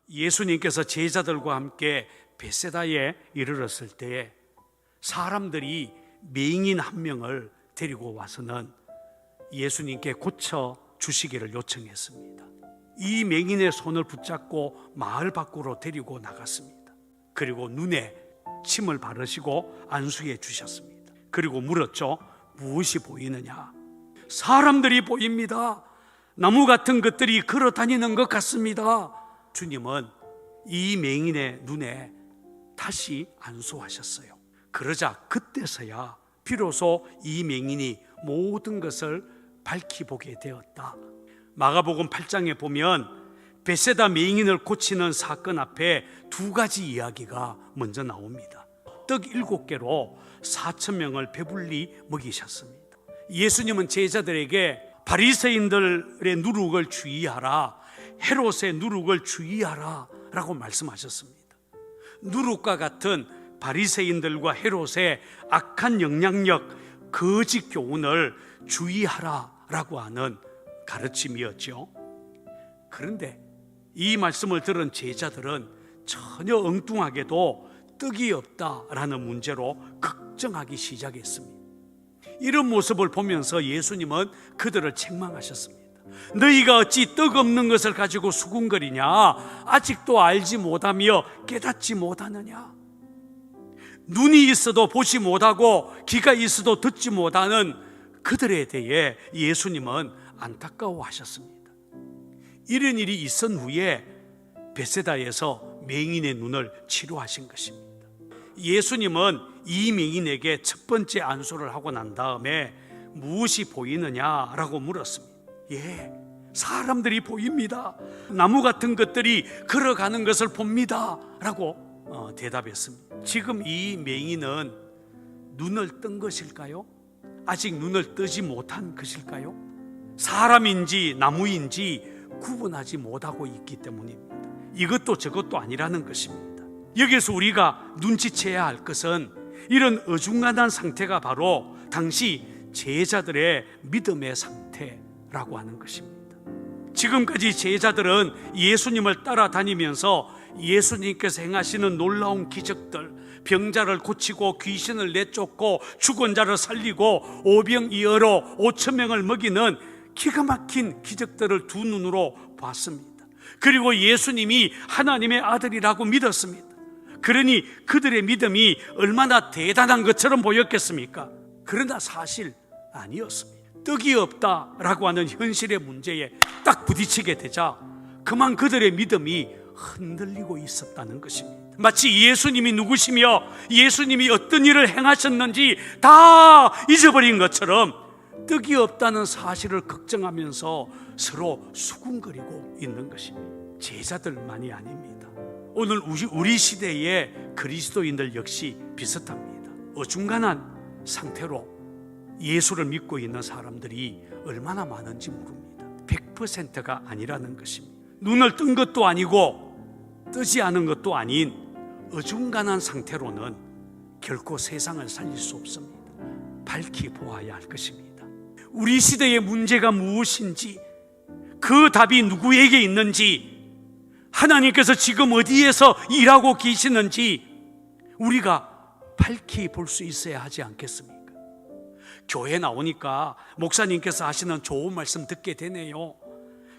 예수님께서 제자들과 함께 벳세다에 이르렀을 때에 사람들이 맹인 한 명을 데리고 와서는 예수님께 고쳐 주시기를 요청했습니다. 이 맹인의 손을 붙잡고 마을 밖으로 데리고 나갔습니다. 그리고 눈에 침을 바르시고 안수해 주셨습니다. 그리고 물었죠. 무엇이 보이느냐? 사람들이 보입니다. 나무 같은 것들이 걸어 다니는 것 같습니다. 주님은 이 맹인의 눈에 다시 안수하셨어요. 그러자 그때서야 비로소 이 맹인이 모든 것을 밝히 보게 되었다. 마가복음 8장에 보면 벳세다 맹인을 고치는 사건 앞에 두 가지 이야기가 먼저 나옵니다. 떡 7개로 4,000명을 배불리 먹이셨습니다. 예수님은 제자들에게 바리새인들의 누룩을 주의하라, 헤롯의 누룩을 주의하라 라고 말씀하셨습니다. 누룩과 같은 바리새인들과 헤롯의 악한 영향력, 거짓 교훈을 주의하라 라고 하는 가르침이었죠. 그런데 이 말씀을 들은 제자들은 전혀 엉뚱하게도 떡이 없다라는 문제로 걱정하기 시작했습니다. 이런 모습을 보면서 예수님은 그들을 책망하셨습니다. 너희가 어찌 떡 없는 것을 가지고 수군거리냐? 아직도 알지 못하며 깨닫지 못하느냐? 눈이 있어도 보지 못하고 귀가 있어도 듣지 못하는 그들에 대해 예수님은 안타까워하셨습니다. 이런 일이 있은 후에 벳세다에서 맹인의 눈을 치료하신 것입니다. 예수님은 이 맹인에게 첫 번째 안수를 하고 난 다음에 무엇이 보이느냐라고 물었습니다. 사람들이 보입니다. 나무 같은 것들이 걸어가는 것을 봅니다 라고 대답했습니다. 지금 이 맹인은 눈을 뜬 것일까요? 아직 눈을 뜨지 못한 것일까요? 사람인지 나무인지 구분하지 못하고 있기 때문입니다. 이것도 저것도 아니라는 것입니다. 여기서 우리가 눈치채야 할 것은 이런 어중간한 상태가 바로 당시 제자들의 믿음의 상태라고 하는 것입니다. 지금까지 제자들은 예수님을 따라다니면서 예수님께서 행하시는 놀라운 기적들, 병자를 고치고 귀신을 내쫓고 죽은 자를 살리고 오병이어로 5,000명을 먹이는 기가 막힌 기적들을 두 눈으로 봤습니다. 그리고 예수님이 하나님의 아들이라고 믿었습니다. 그러니 그들의 믿음이 얼마나 대단한 것처럼 보였겠습니까? 그러나 사실 아니었습니다. 떡이 없다라고 하는 현실의 문제에 딱 부딪히게 되자 그만 그들의 믿음이 흔들리고 있었다는 것입니다. 마치 예수님이 누구시며 예수님이 어떤 일을 행하셨는지 다 잊어버린 것처럼 떡이 없다는 사실을 걱정하면서 서로 수군거리고 있는 것입니다. 제자들만이 아닙니다. 오늘 우리 시대의 그리스도인들 역시 비슷합니다. 어중간한 상태로 예수를 믿고 있는 사람들이 얼마나 많은지 모릅니다. 100%가 아니라는 것입니다. 눈을 뜬 것도 아니고 뜨지 않은 것도 아닌 어중간한 상태로는 결코 세상을 살릴 수 없습니다. 밝히 보아야 할 것입니다. 우리 시대의 문제가 무엇인지, 그 답이 누구에게 있는지, 하나님께서 지금 어디에서 일하고 계시는지 우리가 밝히 볼 수 있어야 하지 않겠습니까? 교회 나오니까 목사님께서 하시는 좋은 말씀 듣게 되네요.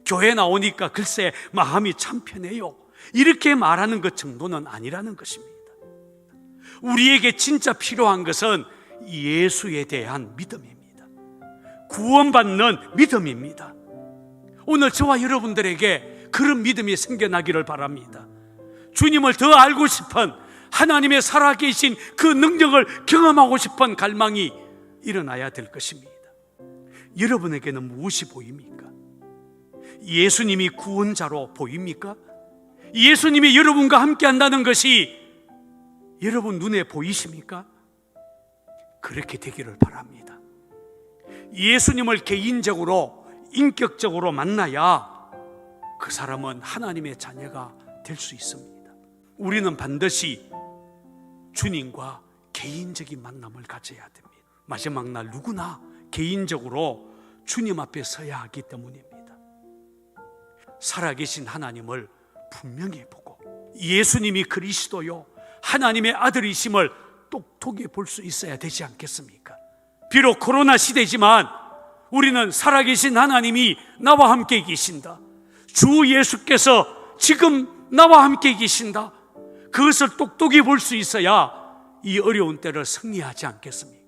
교회 나오니까 글쎄 마음이 참 편해요. 이렇게 말하는 것 정도는 아니라는 것입니다. 우리에게 진짜 필요한 것은 예수에 대한 믿음입니다. 구원받는 믿음입니다. 오늘 저와 여러분들에게 그런 믿음이 생겨나기를 바랍니다. 주님을 더 알고 싶은, 하나님의 살아계신 그 능력을 경험하고 싶은 갈망이 일어나야 될 것입니다. 여러분에게는 무엇이 보입니까? 예수님이 구원자로 보입니까? 예수님이 여러분과 함께 한다는 것이 여러분 눈에 보이십니까? 그렇게 되기를 바랍니다. 예수님을 개인적으로, 인격적으로 만나야 그 사람은 하나님의 자녀가 될 수 있습니다. 우리는 반드시 주님과 개인적인 만남을 가져야 됩니다. 마지막 날 누구나 개인적으로 주님 앞에 서야 하기 때문입니다. 살아계신 하나님을 분명히 보고 예수님이 그리스도요 하나님의 아들이심을 똑똑히 볼 수 있어야 되지 않겠습니까? 비록 코로나 시대지만 우리는 살아계신 하나님이 나와 함께 계신다. 주 예수께서 지금 나와 함께 계신다. 그것을 똑똑히 볼 수 있어야 이 어려운 때를 승리하지 않겠습니까?